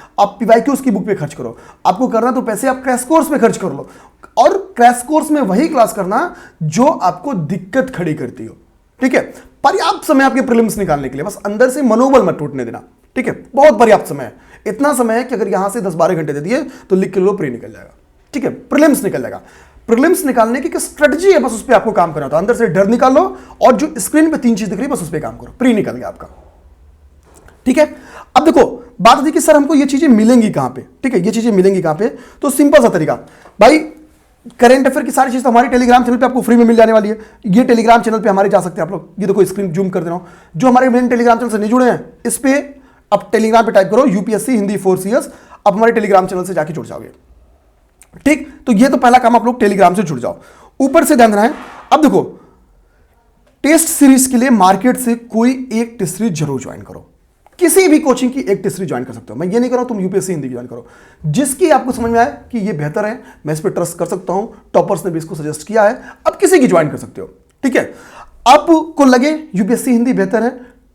पीवाईक्यूज की बुक पे खर्च करो, आपको करना है तो पैसे आप क्रैश कोर्स पे खर्च कर लो। और क्रैश कोर्स में वही क्लास करना जो आपको दिक्कत खड़ी करती हो। ठीक है, पर्याप्त समय आपके प्रीलिम्स निकालने के लिए, बस अंदर से मनोबल मत टूटने देना। ठीक है, बहुत पर्याप्त समय है, इतना समय है कि अगर यहां से 10-12 घंटे दे दिए तो लिख के लो, प्री निकल जाएगा। ठीक है, प्रीलिम्स निकल जाएगा। प्रीलिम्स निकालने की एक स्ट्रेटजी है, बस उस पर आपको काम करना होता है। अंदर से डर निकाल लो और जो स्क्रीन पे 3 चीज दिख रही है बस उस पर काम करो, प्री निकल गया आपका। ठीक है, अब देखो बात होती है कि सर हमको ये चीजें मिलेंगी कहां पे। ठीक है, ये चीजें मिलेंगी कहां पे, तो सिंपल सा तरीका, भाई करंट अफेयर की सारी चीज तो हमारे टेलीग्राम चैनल पे आपको फ्री में मिल जाने वाली है। ये टेलीग्राम चैनल पे हमारे जा सकते हैं आप लोग। ये देखो स्क्रीन जूम कर दे रहा हूं, जो हमारे मेन टेलीग्राम चैनल से नहीं जुड़े हैं इस पे अब टेलीग्राम पे टाइप करो यूपीएससी हिंदी 4 CS, अब हमारे टेलीग्राम चैनल से जाके जुड़ जाओगे। ठीक, तो ये तो पहला काम, आप लोग टेलीग्राम से जुड़ जाओ। ऊपर से ध्यान रहे, अब देखो टेस्ट सीरीज के लिए मार्केट से कोई एक टेस्ट सीरीज जरूर ज्वाइन करो। किसी भी कोचिंग की एक टेस्ट सीरीज ज्वाइन कर सकते हो। मैं ये नहीं कर रहा हूं तुम यूपीएससी हिंदी की ज्वाइन करो, जिसकी आपको समझ में आए कि ये बेहतर है, मैं इस पर ट्रस्ट कर सकता हूं, टॉपर्स ने भी इसको सजेस्ट किया है, अब किसी की ज्वाइन कर सकते हो। ठीक है, आपको लगे यूपीएससी हिंदी बेहतर है,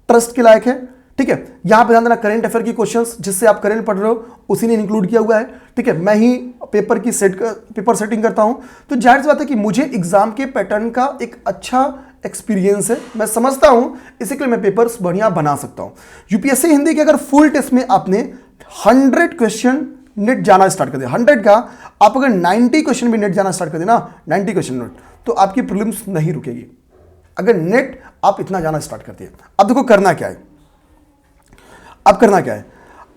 ट्रस्ट के लायक है। ठीक है, यहां पे ध्यान देना करंट अफेयर की क्वेश्चंस जिससे आप करंट पढ़ रहे हो उसी ने इंक्लूड किया हुआ है। ठीक है, मैं ही पेपर सेटिंग करता हूं, तो जाहिर सी बात है कि मुझे एग्जाम के पैटर्न का एक अच्छा एक्सपीरियंस है, मैं समझता हूं, इसी के लिए मैं पेपर्स बढ़िया बना सकता हूं। यूपीएससी हिंदी के अगर फुल टेस्ट में आपने 100 क्वेश्चन नेट जाना स्टार्ट कर दिया, 100 का आप अगर 90 क्वेश्चन भी नेट जाना स्टार्ट कर देना, 90 क्वेश्चन नेट, तो आपकी प्रीलिम्स नहीं रुकेगी अगर नेट आप इतना जाना स्टार्ट कर दिए। अब देखो करना क्या है, अब करना क्या है,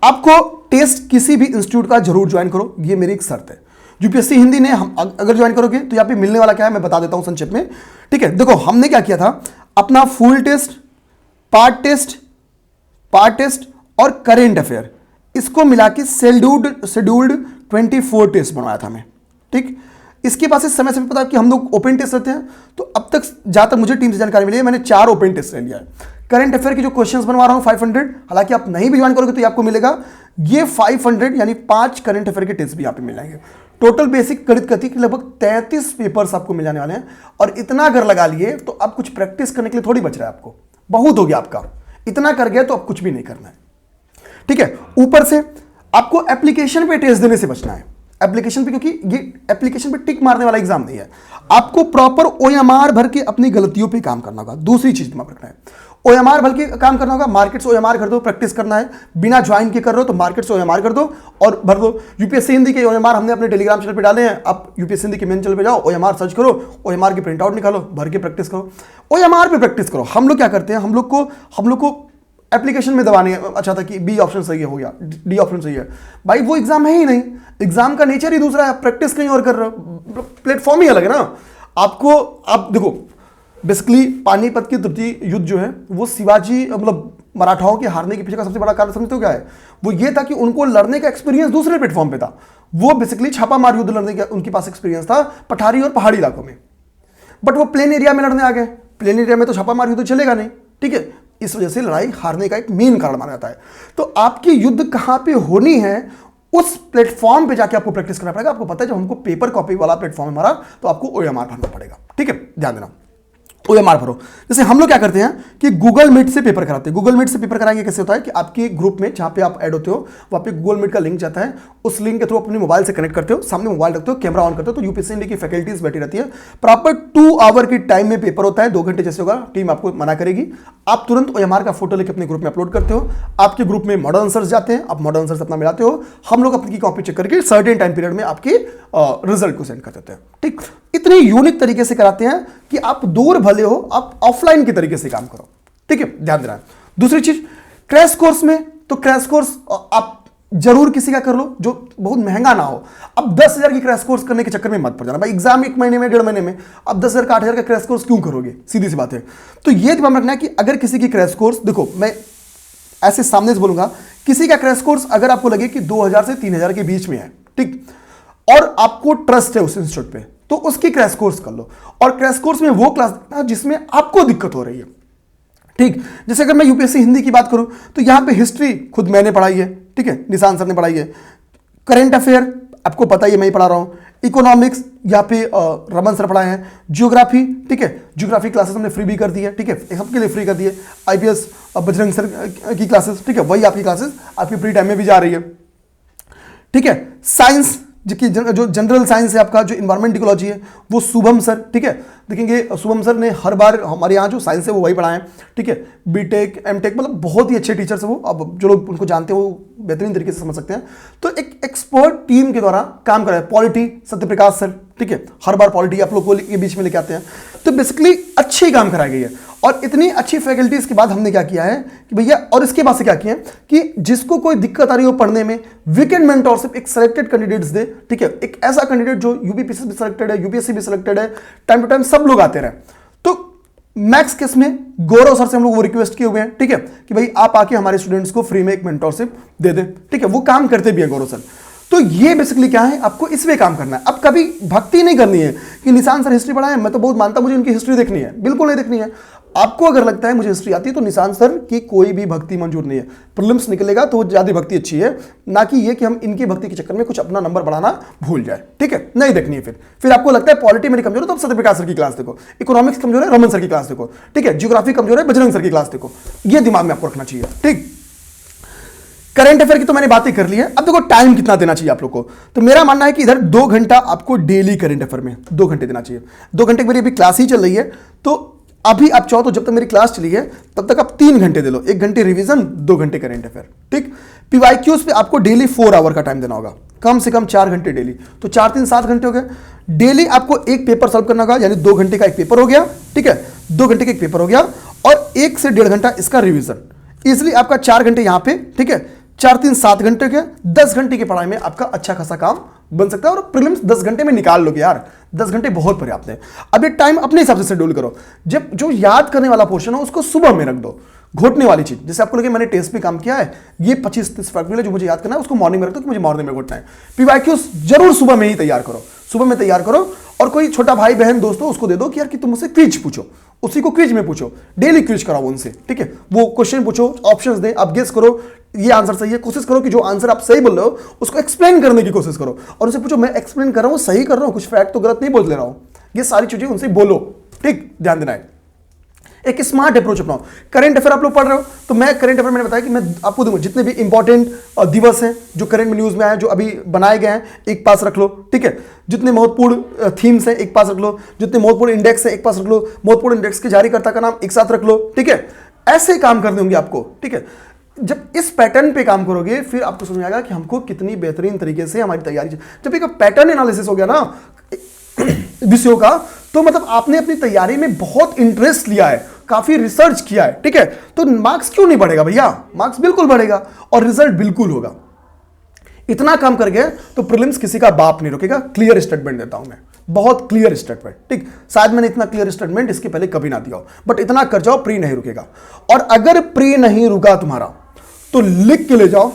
आपको टेस्ट किसी भी इंस्टीट्यूट का जरूर ज्वाइन करो, ये मेरी एक शर्त है। यूपीएससी हिंदी ने हम अगर ज्वाइन करोगे तो यहाँ पे मिलने वाला क्या है मैं बता देता हूं संक्षेप में। ठीक है, देखो हमने क्या किया था, अपना फुल टेस्ट, पार्ट टेस्ट और करेंट अफेयर इसको मिला के शेड्यूल्ड 24 टेस्ट बनवाया था मैं। ठीक, इसके पास इस समय से पता है कि हम लोग ओपन टेस्ट रहते हैं, तो अब तक जहां तक मुझे टीम से जानकारी मिली है मैंने 4 ओपन टेस्ट ले लिया है। करंट अफेयर की जो क्वेश्चंस बनवा रहा हूं 500, हालांकि आप नहीं भी ज्वाइन करोगे तो ये आपको मिलेगा, ये 500 यानी 5 करंट अफेयर के टेस्ट भी यहाँ पे मिल जाएंगे। टोटल बेसिक गणित गति के लगभग 33 पेपर्स आपको मिल जाने वाले हैं, और इतना अगर लगा लिए तो आप कुछ प्रैक्टिस करने के लिए थोड़ी बच रहा है, आपको बहुत हो गया आपका, इतना कर गया तो अब कुछ भी नहीं करना है। ठीक है, ऊपर से आपको एप्लीकेशन पे टेस्ट देने से बचना है, एप्लीकेशन पे, क्योंकि ये एप्लीकेशन पे टिक मारने वाला एग्जाम नहीं है, आपको प्रॉपर ओएमआर भर के अपनी गलतियों पे काम करना होगा। दूसरी चीज दिमाग रखना है, ओएमआर भर के काम करना होगा, मार्केट से ओएमआर कर दो, प्रैक्टिस करना है, बिना ज्वाइन के कर रहे हो तो मार्केट से ओएमआर कर दो और भर दो। यूपीएससी हिंदी के ओएमआर हमने अपने टेलीग्राम चैनल पे डाले हैं, आप यूपीएससी हिंदी के मेन चैनल पे जाओ, ओएमआर सर्च करो, ओएमआर की प्रिंट आउट निकालो, भर के प्रैक्टिस करो, ओएमआर पे प्रैक्टिस करो। हम लोग क्या करते हैं, हम लोग को एप्लीकेशन में दबाने अच्छा था कि बी ऑप्शन सही हो गया, डी ऑप्शन सही है। भाई वो एग्जाम है ही नहीं, एग्जाम का नेचर ही दूसरा है, प्रैक्टिस कहीं और कर रहे हो, प्लेटफॉर्म ही अलग है ना। आपको आप देखो बेसिकली पानीपत की तृतीय युद्ध जो है वो शिवाजी मतलब मराठाओं के हारने के पीछे का सबसे बड़ा कारण समझते हो क्या है? वो ये था कि उनको लड़ने का एक्सपीरियंस दूसरे प्लेटफॉर्म पे था। वो बेसिकली छापामार युद्ध लड़ने का उनके पास एक्सपीरियंस था पठारी और पहाड़ी इलाकों में, बट वो प्लेन एरिया में लड़ने आ गए। प्लेन एरिया में तो छापामार युद्ध चलेगा नहीं, ठीक है, इस वजह से लड़ाई हारने का एक मेन कारण माना जाता है। तो आपकी युद्ध कहां पे होनी है उस प्लेटफॉर्म पे जाके आपको प्रैक्टिस करना पड़ेगा। आपको पता है जब हमको पेपर कॉपी वाला प्लेटफॉर्म हमारा तो आपको ओएमआर भरना पड़ेगा, ठीक है, ध्यान देना, ओएमआर भरो। जैसे हम लोग क्या करते हैं कि गूगल मीट से पेपर कराते हैं। गूगल मीट से पेपर कराएंगे कैसे होता है कि आपके ग्रुप में जहां पे आप ऐड होते हो वहां पे गूगल मीट का लिंक जाता है, उस लिंक के थ्रू अपने मोबाइल से कनेक्ट करते हो, सामने मोबाइल रखते हो, कैमरा ऑन करते हो, तो यूपीएससी इंडिया की फैकल्टीज बैठी रहती है। प्रॉपर 2 आवर की टाइम में पेपर होता है, 2 घंटे जैसे होगा, टीम आपको मना करेगी, आप तुरंत ओएमआर का फोटो लेकर अपने ग्रुप में अपलोड करते हो। आपके ग्रुप में मॉडल आंसर्स जाते हैं, आप मॉडल आंसर्स अपना मिलाते हो, हम लोग अपनी कॉपी चेक करके सर्टेन टाइम पीरियड में आपके रिजल्ट को सेंड कर देते हैं, ठीक। इतने यूनिक तरीके से कराते हैं कि आप दूर भले हो, आप ऑफलाइन के तरीके से काम करो, ठीक है, ध्यान देना। दूसरी चीज क्रैश कोर्स में, तो क्रैश कोर्स आप जरूर किसी का कर लो जो बहुत महंगा ना हो। अब 10,000 की क्रैश कोर्स करने के चक्कर में मत पड़ जाना भाई, एग्जाम 1 महीने में 1.5 महीने में, अब 10,000 का 8,000 का क्रैश कोर्स क्यों करोगे, सीधी सी बात है। तो ये ध्यान रखना है कि अगर किसी की क्रैश कोर्स, देखो मैं ऐसे सामने से बोलूंगा, किसी का क्रैश कोर्स अगर आपको लगे कि 2,000 से 3,000 के बीच में है, ठीक, और आपको ट्रस्ट है उस इंस्टीट्यूट पे, तो उसकी क्रैश कोर्स कर लो। और क्रैश कोर्स में वो क्लास देखना जिसमें आपको दिक्कत हो रही है, ठीक। जैसे अगर मैं यूपीएससी हिंदी की बात करूं तो यहां पे हिस्ट्री खुद मैंने पढ़ाई है, ठीक है, निशान सर ने पढ़ाई है। करंट अफेयर आपको पता ही है, मैं ही पढ़ा रहा हूं। इकोनॉमिक्स यहाँ पे रमन सर पढ़ाए हैं। जियोग्राफी, ठीक है, जियोग्राफी क्लासेस हमने फ्री भी कर दी है, ठीक है, सबके लिए फ्री कर दी है। आईपीएस बजरंग सर की क्लासेस, ठीक है, वही आपकी क्लासेस आपकी फ्री टाइम में भी जा रही है, ठीक है। साइंस जो जनरल साइंस है आपका, जो इन्वायरमेंट इकोलॉजी है, वो शुभम सर, ठीक है, देखेंगे शुभम सर ने हर बार हमारे यहाँ जो साइंस है वो वही पढ़ाएं, ठीक है। बीटेक एमटेक मतलब बहुत ही अच्छे टीचर्स हैं वो, अब जो लोग उनको जानते हैं वो बेहतरीन तरीके से समझ सकते हैं। तो एक एक्सपर्ट टीम के द्वारा काम कर रहा है। पॉलिटी सत्यप्रकाश सर, ठीक है, हर बार पॉलिटी आप लोग को ये बीच में लेके आते हैं। तो बेसिकली अच्छी काम कराई गई है। और इतनी अच्छी फैकल्टीज के बाद हमने क्या किया है कि भैया, और इसके बाद से क्या किया है कि जिसको कोई दिक्कत आ रही हो पढ़ने में, वीकेंड मेंटोरशिप एक सिलेक्टेड कैंडिडेट्स दे, ठीक है, एक ऐसा कैंडिडेट जो यूपीपीसी भी सिलेक्टेड है, यूपीएससी भी सिलेक्टेड है, टाइम टू टाइम सब लोग आते रहे। तो मैक्स केस में गौरव सर से हम लोग वो रिक्वेस्ट किए हुए हैं, ठीक है, कि भाई आप आके हमारे स्टूडेंट्स को फ्री में एक मेंटोरशिप दे दें, ठीक है, वो काम करते भी है गौरव सर। तो ये बेसिकली क्या है, आपको इसमें काम करना है। अब कभी भक्ति नहीं करनी है कि निशान सर हिस्ट्री पढ़ाए, मैं तो बहुत मानता, मुझे उनकी हिस्ट्री देखनी है, बिल्कुल नहीं देखनी है। आपको अगर लगता है मुझे हिस्ट्री आती है तो निशान सर की कोई भी भक्ति मंजूर नहीं है। प्रीलिम्स निकलेगा तो ज्यादा भक्ति अच्छी है, ना कि ये कि हम इनकी भक्ति के चक्कर में कुछ अपना नंबर बढ़ाना भूल जाए, ठीक है, नहीं देखनी है। फिर आपको लगता है पॉलिटी मेरी कमजोर है तो आप सत्यप्रकाश सर की क्लास देखो, इकोनॉमिक्स कमजोर है रमन सर की क्लास देखो, ठीक है, ज्योग्राफी कमजोर है बजरंग सर की क्लास देखो। ये दिमाग में आपको रखना चाहिए, ठीक। करंट अफेयर की तो मैंने बातें कर ली है। अब देखो टाइम कितना देना चाहिए आप लोग को। तो मेरा मानना है कि इधर 2 घंटा आपको डेली करंट अफेयर में 2 घंटे देना चाहिए। 2 घंटे की मेरी अभी क्लास ही चल रही है, तो अभी आप चाहो तो जब तक मेरी क्लास चली है तब तक आप 3 घंटे दे लो, 1 घंटे रिवीजन, 2 घंटे करंट अफेयर, ठीक। पीवाईक्यूज पे आपको डेली 4 आवर का टाइम देना होगा, कम से कम 4 घंटे डेली, तो 4 3 7 घंटे हो गए। डेली आपको एक पेपर सॉल्व करना होगा, यानी 2 घंटे का एक पेपर हो गया, ठीक है, 2 घंटे का एक पेपर हो गया, और 1 से 1.5 घंटा इसका रिवीजन। इसलिए आपका 4 घंटे यहां पे, ठीक है, 4 3 7 घंटे के 10 घंटे की पढ़ाई में आपका अच्छा खासा काम बन सकता है। और प्रीलिम्स 10 घंटे में निकाल लोगे यार, 10 घंटे बहुत पर्याप्त है। अब ये टाइम अपने हिसाब से शेड्यूल करो। जब जो याद करने वाला पोर्शन हो उसको सुबह में रख दो। घोटने वाली चीज, जैसे आपको लगे मैंने टेस्ट पे काम किया है, ये 25-30 फैक्ट जो मुझे याद करना है उसको मॉर्निंग में रख दो कि मुझे मॉर्निंग में घोटना है। पीवाईक्यूज जरूर सुबह में ही तैयार करो, सुबह में तैयार करो। और कोई छोटा भाई बहन दोस्त हो उसको दे दो कि यार कि तुम मुझसे क्विज पूछो, उसी को क्विज में पूछो, डेली क्विज कराओ उनसे, ठीक है। वो क्वेश्चन पूछो, ऑप्शंस दें, आप गेस करो ये आंसर सही है, कोशिश करो कि जो आंसर आप सही बोल रहे हो उसको एक्सप्लेन करने की कोशिश करो, और उनसे पूछो मैं एक्सप्लेन कर रहा हूं सही कर रहा हूं, कुछ फैक्ट तो गलत नहीं बोल ले रहा हूं। ये सारी चीजें उनसे बोलो, ठीक, ध्यान देना है। एक स्मार्ट अप्रोच अपनाओ। करंट अफेयर आप लोग पढ़ रहे हो तो मैं करंट अफेयर मैंने बताया कि मैं आपको दूंगा जितने भी इंपॉर्टेंट दिवस हैं जो करंट में न्यूज में आए, जो अभी बनाए गए हैं, एक पास रख लो, ठीक है। जितने महत्वपूर्ण थीम्स हैं एक पास रख लो, जितने महत्वपूर्ण इंडेक्स हैं एक पास रख लो, महत्वपूर्ण इंडेक्स के जारीकर्ता का नाम एक साथ रख लो, ठीक है। ऐसे काम कर देंगे आपको, ठीक है। जब इस पैटर्न पे काम करोगे फिर आपको समझ आएगा कि हमको कितनी बेहतरीन तरीके से हमारी तैयारी। जब एक पैटर्न एनालिसिस हो गया ना विषयों का, तो मतलब आपने अपनी तैयारी में बहुत इंटरेस्ट लिया है, काफी रिसर्च किया है, ठीक है, तो मार्क्स क्यों नहीं बढ़ेगा भैया? मार्क्स बिल्कुल बढ़ेगा और रिजल्ट बिल्कुल होगा। इतना काम कर गए तो प्रीलिम्स किसी का बाप नहीं रोकेगा। क्लियर स्टेटमेंट देता हूं मैं, बहुत क्लियर स्टेटमेंट, ठीक। शायद मैंने इतना क्लियर स्टेटमेंट इसके पहले कभी ना दिया हो, बट इतना कर जाओ, प्री नहीं रुकेगा। और अगर प्री नहीं रुका तुम्हारा तो लिख के ले जाओ,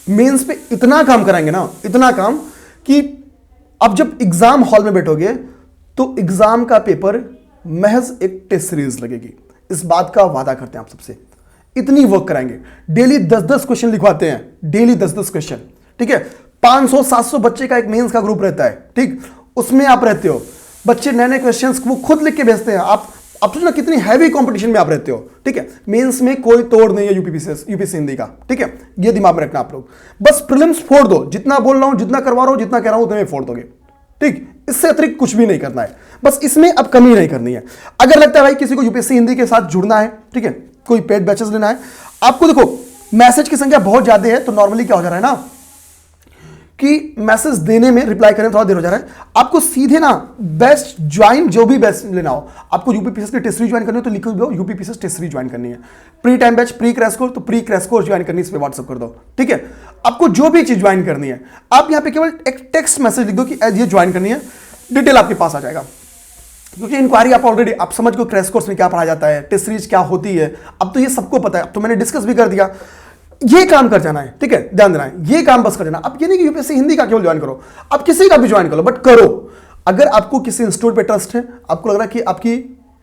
मेंस पे इतना काम कराएंगे ना, इतना काम कि अब जब एग्जाम हॉल में बैठोगे तो एग्जाम का पेपर महज एक टेस्ट सीरीज लगेगी। इस बात का वादा करते हैं आप सबसे, इतनी वर्क कराएंगे। डेली 10-10 क्वेश्चन लिखवाते हैं, डेली 10-10 क्वेश्चन, ठीक है। 500-700 बच्चे का एक मेंस का ग्रुप रहता है, ठीक, उसमें आप रहते हो। बच्चे नए नए क्वेश्चंस वो खुद लिख के भेजते हैं। आप सोचो ना कितनी हैवी कंपटीशन में आप रहते हो, ठीक है। मेंस में कोई तोड़ नहीं है यूपीसी हिंदी का, ठीक है, ये दिमाग में रखना आप लोग। बस प्रीलिम्स फोड़ दो, जितना बोल रहा हूं, जितना करवा रहा हूं, जितना कह रहा हूं उतने फोड़ दोगे, ठीक। इससे अतिरिक्त कुछ भी नहीं करना है, बस इसमें अब कमी नहीं करनी है। अगर लगता है भाई किसी को यूपीएससी हिंदी के साथ जुड़ना है, ठीक है, कोई पेड बैचेस लेना है, आपको देखो मैसेज की संख्या बहुत ज्यादा है, तो नॉर्मली क्या हो जा रहा है ना कि मैसेज देने में रिप्लाई करने में थोड़ा देर हो जा रहा है। आपको सीधे ना बेस्ट ज्वाइन, जो भी बेस्ट लेना हो, आपको यूपीपीएस की टेस्ट सीरीज ज्वाइन करनी हो तो लिखो दो यूपीपीएस टेस्ट सीरीज ज्वाइन करनी है। Pre time batch, pre crash course, तो प्री क्रैश कोर्स ज्वाइन करनी है, इस पे व्हाट्सएप कर दो, ठीक है। आपको जो भी चीज ज्वाइन करनी है, आप यहां पे केवल एक टेक्स्ट मैसेज लिख दो कि ये ज्वाइन करनी है, डिटेल आपके पास आ जाएगा। क्योंकि इंक्वायरी आप ऑलरेडी आप समझ गए क्रैश कोर्स में क्या पढ़ाया जाता है, टेस्ट सीरीज क्या होती है, अब तो ये सबको पता है, अब तो मैंने डिस्कस भी कर दिया। ये काम कर जाना है, ठीक है, ध्यान देना है, ये काम बस कर जाना। अब ये नहीं कि यूपीएससी हिंदी का केवल ज्वाइन करो, आप किसी का भी ज्वाइन करो, बट करो। अगर आपको किसी इंस्टीट्यूट पे ट्रस्ट है, आपको लग रहा है कि आपकी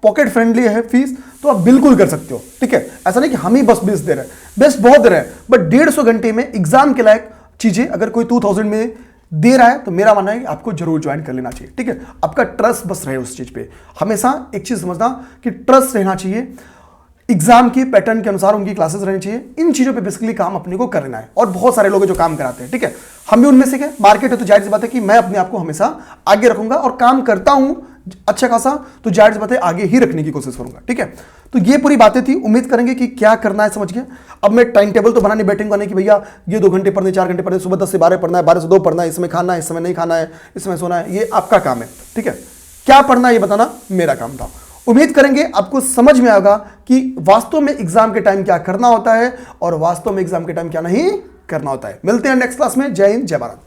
पॉकेट फ्रेंडली है फीस, तो आप बिल्कुल कर सकते हो, ठीक है। ऐसा नहीं कि हम ही बस बेस्ट दे रहे हैं, बेस्ट बहुत दे रहे हैं, बट 150 घंटे में एग्जाम के लायक चीजें अगर कोई 2000 में दे रहा है तो मेरा मानना है कि आपको जरूर ज्वाइन कर लेना चाहिए, ठीक है। आपका ट्रस्ट बस रहे उस चीज पे। हमेशा एक चीज समझना कि ट्रस्ट रहना चाहिए, एग्जाम के पैटर्न के अनुसार उनकी क्लासेस रहनी चाहिए। इन चीजों पे बेसिकली काम अपने को कर लेना है, और बहुत सारे लोग जो काम कराते हैं, ठीक है, हम भी उनमें से क्या, मार्केट है तो जाहिर सी बात है कि मैं अपने आप को हमेशा आगे रखूंगा, और काम करता हूं अच्छा खासा तो जाहिर सी बात है आगे ही रखने की कोशिश करूंगा, ठीक है। तो ये पूरी बातें थी, उम्मीद करेंगे कि क्या करना है समझ गए। अब मैं टाइम टेबल तो बनाने बैठूंगा नहीं कि भैया ये 2 घंटे पढ़ने, 4 घंटे पढ़ने, सुबह 10 से 12 पढ़ना है, 12 से 2 पढ़ना है, इसमें खाना है, इस समय नहीं खाना है, इसमें सोना है, ये आपका काम है, ठीक है। क्या पढ़ना है ये बताना मेरा काम था। उम्मीद करेंगे आपको समझ में आएगा कि वास्तव में एग्जाम के टाइम क्या करना होता है और वास्तव में एग्जाम के टाइम क्या नहीं करना होता है। मिलते हैं नेक्स्ट क्लास में। जय हिंद, जय भारत।